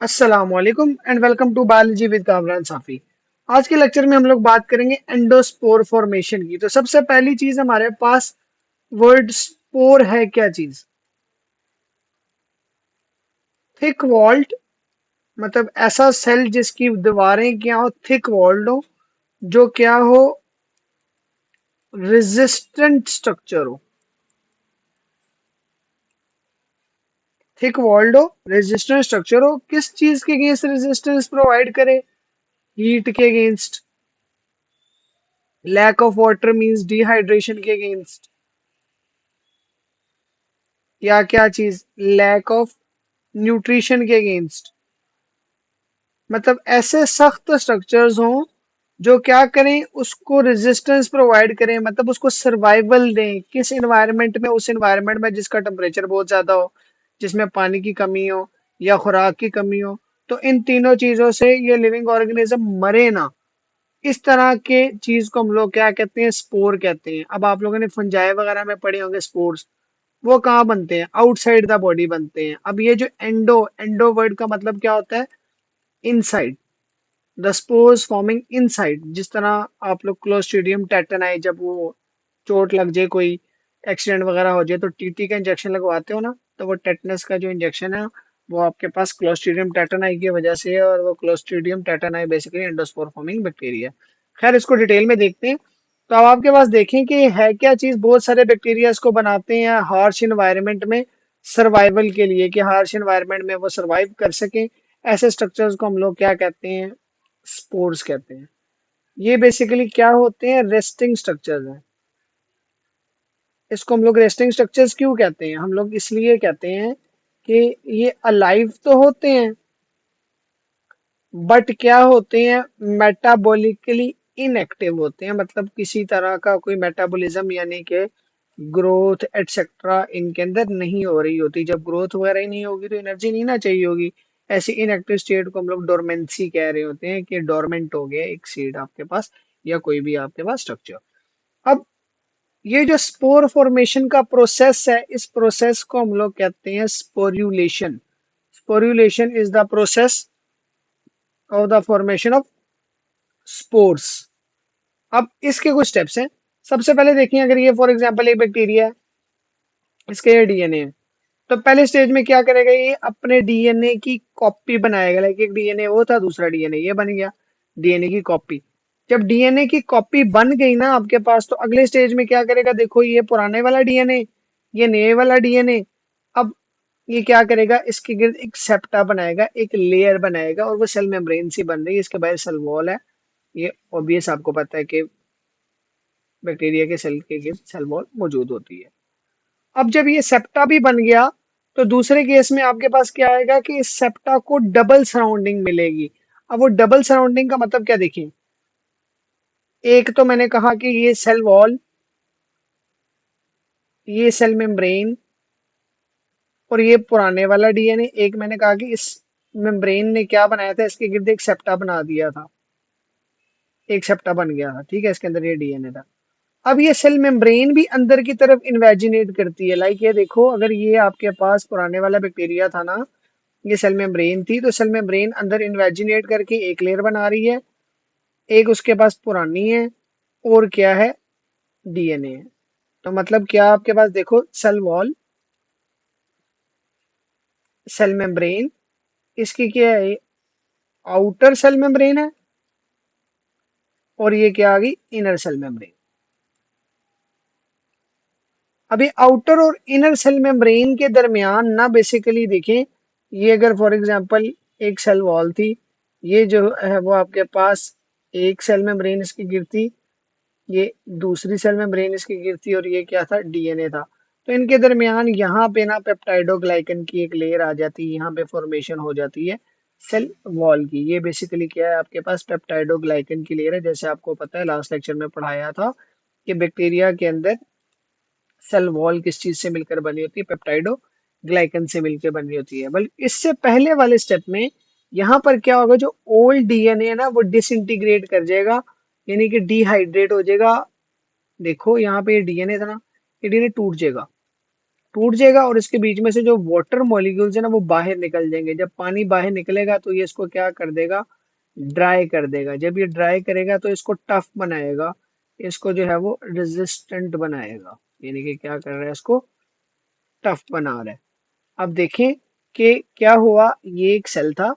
अस्सलाम वालेकुम and welcome to biology with Kamran Safi. आज के लेक्चर में हम लोग बात करेंगे एंडोस्पोर फॉर्मेशन की। तो सबसे पहली चीज हमारे पास वर्ड स्पोर है। क्या चीज? थिक वॉल्ड, मतलब ऐसा सेल जिसकी दीवारें क्या हो, थिक वॉल्ड हो, जो क्या हो, रेजिस्टेंट स्ट्रक्चर हो। थिक वॉल्ड हो, रेजिस्टेंट स्ट्रक्चर हो, किस चीज के अगेंस्ट रेजिस्टेंस प्रोवाइड करे? हीट के against. Lack of water means dehydration के अगेंस्ट। या क्या चीज? लैक ऑफ न्यूट्रिशन के अगेंस्ट। मतलब ऐसे सख्त स्ट्रक्चर्स हों जो क्या करें, उसको रेजिस्टेंस प्रोवाइड करें, मतलब उसको सर्वाइवल दें। किस एनवायरनमेंट में? उस एनवायरनमेंट में जिसका टेम्परेचर बहुत ज्यादा हो, जिसमें पानी की कमी हो या खुराक की कमी हो। तो इन तीनों चीजों से ये लिविंग ऑर्गेनिज्म मरे ना, इस तरह के चीज को हम लोग क्या कहते हैं? स्पोर कहते हैं। अब आप लोगों ने फंजाई वगैरह में पढ़े होंगे स्पोर्स। वो कहाँ बनते हैं? आउटसाइड द बॉडी बनते हैं। अब ये जो एंडो एंडो वर्ड का मतलब क्या होता है? Inside. The spores forming inside. जिस तरह आप लोग क्लोस्ट्रीडियम टेटनाई, जब वो चोट लग जाए, कोई एक्सीडेंट वगैरह हो जाए, तो टीटी का इंजेक्शन लगवाते हो ना, तो वो टेटनस का जो इंजेक्शन है वो आपके पास क्लोस्ट्रीडियम टेटनाई की वजह से है। और वो clostridium टेटनाई basically endospore forming bacteria है। खैर, इसको डिटेल में देखते हैं। तो अब आपके पास देखें कि है क्या चीज। बहुत सारे बैक्टीरिया इसको बनाते हैं हार्श इन्वायरमेंट में, सर्वाइवल के लिए, कि हार्श इन्वायरमेंट में वो सर्वाइव कर सकें। ऐसे स्ट्रक्चर्स को हम लोग क्या कहते हैं? स्पोर्स कहते हैं। ये बेसिकली क्या होते हैं? रेस्टिंग स्ट्रक्चर्स हैं। इसको हम लोग रेस्टिंग स्ट्रक्चर्स क्यों कहते हैं? हम लोग इसलिए कहते हैं कि ये अलाइव तो होते हैं, बट क्या होते हैं? मेटाबॉलिकली इनएक्टिव होते हैं। मतलब किसी तरह का कोई मेटाबॉलिज्म, यानी कि ग्रोथ एटसेट्रा इनके अंदर नहीं हो रही होती। जब ग्रोथ वगैरह ही नहीं होगी तो एनर्जी नहीं ना चाहिए होगी। ऐसी इनएक्टिव स्टेट को हम लोग डोरमेंसी कह रहे होते हैं, कि डोरमेंट हो गया एक सीड आपके पास, या कोई भी आपके पास स्ट्रक्चर। अब ये जो स्पोर फॉर्मेशन का प्रोसेस है, इस प्रोसेस को हम लोग कहते हैं sporulation. Sporulation is the process of the formation of spores. अब इसके कुछ स्टेप्स हैं। सबसे पहले देखिए, अगर ये फॉर एग्जांपल एक बैक्टीरिया है, इसके ये डीएनए है, तो पहले स्टेज में क्या करेगा? ये अपने डीएनए की कॉपी बनाएगा। लाइक एक डीएनए वो था, दूसरा डीएनए ये बन गया, डीएनए की कॉपी। जब डीएनए की कॉपी बन गई ना आपके पास, तो अगले स्टेज में क्या करेगा? देखो, ये पुराने वाला डीएनए, ये नए वाला डीएनए। अब ये क्या करेगा? इसके गिर्द एक सेप्टा बनाएगा, एक लेयर बनाएगा, और वो सेल मेम्ब्रेन सी बन रही है। इसके बाहर सेल वॉल है। ये ऑब्वियस आपको पता है कि बैक्टीरिया के सेल के गिर्द सेल वॉल मौजूद होती है। अब जब ये सेप्टा भी बन गया, तो दूसरे केस में आपके पास क्या आएगा कि इस सेप्टा को डबल सराउंडिंग मिलेगी। अब वो डबल सराउंडिंग का मतलब क्या? देखिए, एक तो मैंने कहा कि ये सेल वॉल, ये सेल मेम्ब्रेन, और ये पुराने वाला डीएनए। एक मैंने कहा कि इस मेम्ब्रेन ने क्या बनाया था? इसके गिर्द एक सेप्टा बना दिया था, एक सेप्टा बन गया था। ठीक है, इसके अंदर ये डीएनए था। अब ये सेल मेम्ब्रेन भी अंदर की तरफ इन्वेजिनेट करती है। लाइक ये देखो, अगर ये आपके पास पुराने वाला बैक्टीरिया था ना, ये सेल मेम्ब्रेन थी, तो सेल मेम्ब्रेन अंदर इन्वेजिनेट करके एक लेयर बना रही है, एक उसके पास पुरानी है, और क्या है? डीएनए है। तो मतलब क्या आपके पास देखो, सेल वॉल, सेल मेम्ब्रेन, इसकी क्या है? आउटर सेल मेम्ब्रेन है, और ये क्या आ गई? Inner cell membrane. अभी आउटर और इनर सेल मेम्ब्रेन के दरमियान ना बेसिकली देखें, ये अगर फॉर एग्जांपल एक सेल वॉल थी, ये जो है वो आपके पास एक सेल मेम्ब्रेन इसकी गिरती, ये दूसरी सेल मेम्ब्रेन इसकी गिरती, और ये क्या था? डीएनए था। तो इनके दरमियान यहाँ पे ना पेप्टाइडोग्लाइकन की एक लेयर आ जाती है, यहाँ पे फॉर्मेशन हो जाती है सेल वॉल की। ये बेसिकली क्या है? आपके पास पेप्टाइडोग्लाइकन की लेयर है। जैसे आपको पता है, लास्ट लेक्चर में पढ़ाया था कि बैक्टीरिया के अंदर सेल वॉल किस चीज से मिलकर बनी होती है? पेप्टाइडो ग्लाइकन से मिलकर बनी होती है। बल्कि इससे पहले वाले स्टेप में यहाँ पर क्या होगा? जो ओल्ड डीएनए है ना, वो डिसइंटीग्रेट कर जाएगा, यानी कि डिहाइड्रेट हो जाएगा। देखो यहाँ पे ये डीएनए था ना, ये डीएनए टूट जाएगा। टूट जाएगा और इसके बीच में से जो वाटर मॉलिक्यूल्स है ना वो बाहर निकल जाएंगे। जब पानी बाहर निकलेगा तो ये इसको क्या कर देगा, ड्राई कर देगा। जब ये ड्राई करेगा तो इसको टफ बनाएगा, इसको जो है वो रेजिस्टेंट बनाएगा, यानी कि क्या कर रहा है, इसको टफ बना रहा है। अब देखें कि क्या हुआ, ये एक सेल था,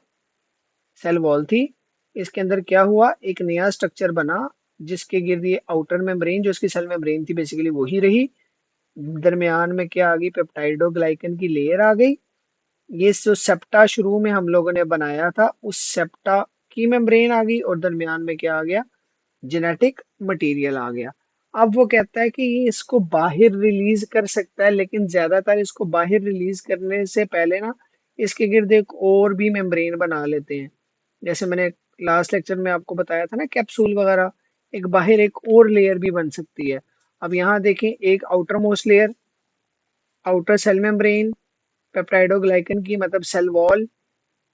सेल वॉल थी, इसके अंदर क्या हुआ, एक नया स्ट्रक्चर बना जिसके गिर्द ये आउटर मेम्ब्रेन जो इसकी सेल मेम्ब्रेन थी बेसिकली वही रही। दरमियान में क्या आ गई, पेप्टाइडोग्लाइकन की लेयर आ गई। ये जो सेप्टा शुरू में हम लोगों ने बनाया था उस सेप्टा की मेम्ब्रेन आ गई और दरमियान में क्या आ गया, जेनेटिक मटेरियल आ गया। अब वो कहता है कि ये इसको बाहर रिलीज कर सकता है, लेकिन ज्यादातर इसको बाहर रिलीज करने से पहले ना इसके गिर्द एक और भी मेम्ब्रेन बना लेते हैं। जैसे मैंने लास्ट लेक्चर में आपको बताया था ना, कैप्सूल वगैरह, एक बाहर एक और लेयर भी बन सकती है। अब यहाँ देखें, एक outermost layer, outer cell membrane, peptidoglycan की मतलब cell wall,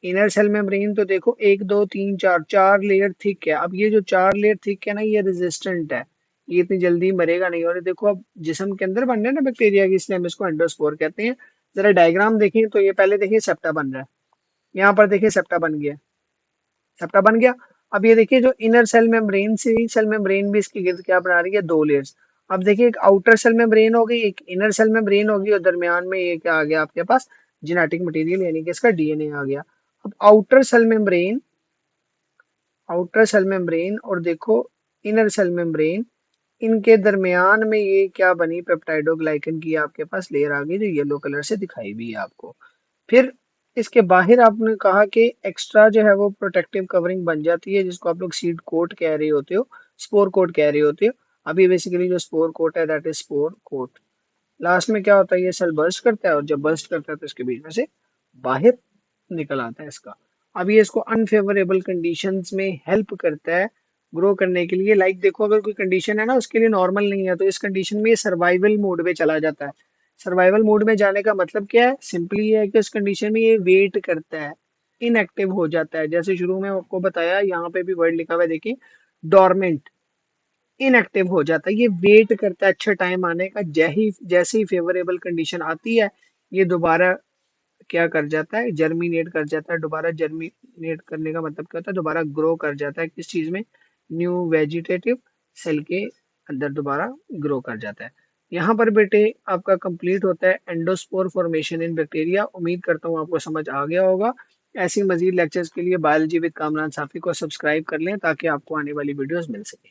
inner cell membrane. तो देखो एक दो तीन चार, चार लेयर थिक है। अब ये जो चार लेयर थिक है ना ये रेजिस्टेंट है, ये इतनी जल्दी मरेगा नहीं। और ये देखो अब जिस्म के अंदर बन रहा है ना बैक्टीरिया की, इसलिए हम इसको एंडोस्पोर कहते हैं। जरा डायग्राम देखें तो ये पहले देखिए सेप्टा बन रहा है, यहाँ पर देखिए सेप्टा बन गया, सेप्टा बन गया। अब ये देखिए जो इनर सेल मेम्ब्रेन से सेल मेम्ब्रेन भी इसके गिर्द क्या बना रही है, दो लेयर्स। अब देखिए एक आउटर सेल मेम्ब्रेन हो गई, एक इनर सेल मेम्ब्रेन होगी, और दरमियान में ये क्या आ गया आपके पास, जेनेटिक मटेरियल यानी कि इसका डीएनए आ गया। अब outer cell membrane, outer cell membrane और देखो इनर सेल मेम्ब्रेन, इनके दरमियान में ये क्या बनी, पेप्टाइडोग्लाइकन की आपके पास लेयर आ गई जो येलो कलर से दिखाई भी है आपको। फिर इसके बाहर आपने कहा कि एक्स्ट्रा जो है वो प्रोटेक्टिव कवरिंग बन जाती है जिसको आप लोग सीड कोट कह रहे होते हो, स्पोर कोट कह रहे होते हो। अभी बेसिकली जो स्पोर कोट है that is spore coat. Last में क्या होता है, ये सेल बर्स्ट करता है और जब बर्स्ट करता है तो इसके बीच में से बाहर निकल आता है इसका। अब ये इसको अनफेवरेबल कंडीशंस में हेल्प करता है ग्रो करने के लिए। लाइक देखो अगर कोई कंडीशन है ना उसके लिए नॉर्मल नहीं है तो इस कंडीशन में ये सर्वाइवल मोड में चला जाता है। सर्वाइवल मोड में जाने का मतलब क्या है, सिंपली ये है कि इस कंडीशन में ये वेट करता है, इनएक्टिव हो जाता है। जैसे शुरू में आपको बताया, यहाँ पे भी वर्ड लिखा हुआ है देखिए, डोरमेंट, इनएक्टिव हो जाता है। ये वेट करता है अच्छा टाइम आने का, जैसे ही फेवरेबल कंडीशन आती है ये दोबारा क्या कर जाता है, जर्मिनेट कर जाता है। दोबारा जर्मिनेट करने का मतलब क्या होता है, दोबारा ग्रो कर जाता है किस चीज में, न्यू वेजिटेटिव सेल के अंदर दोबारा ग्रो कर जाता है। यहाँ पर बेटे आपका कंप्लीट होता है एंडोस्पोर फॉर्मेशन इन बैक्टीरिया। उम्मीद करता हूँ आपको समझ आ गया होगा। ऐसी मजीद लेक्चर्स के लिए बायोलॉजी विद कामरान साफी को सब्सक्राइब कर लें ताकि आपको आने वाली वीडियोस मिल सके।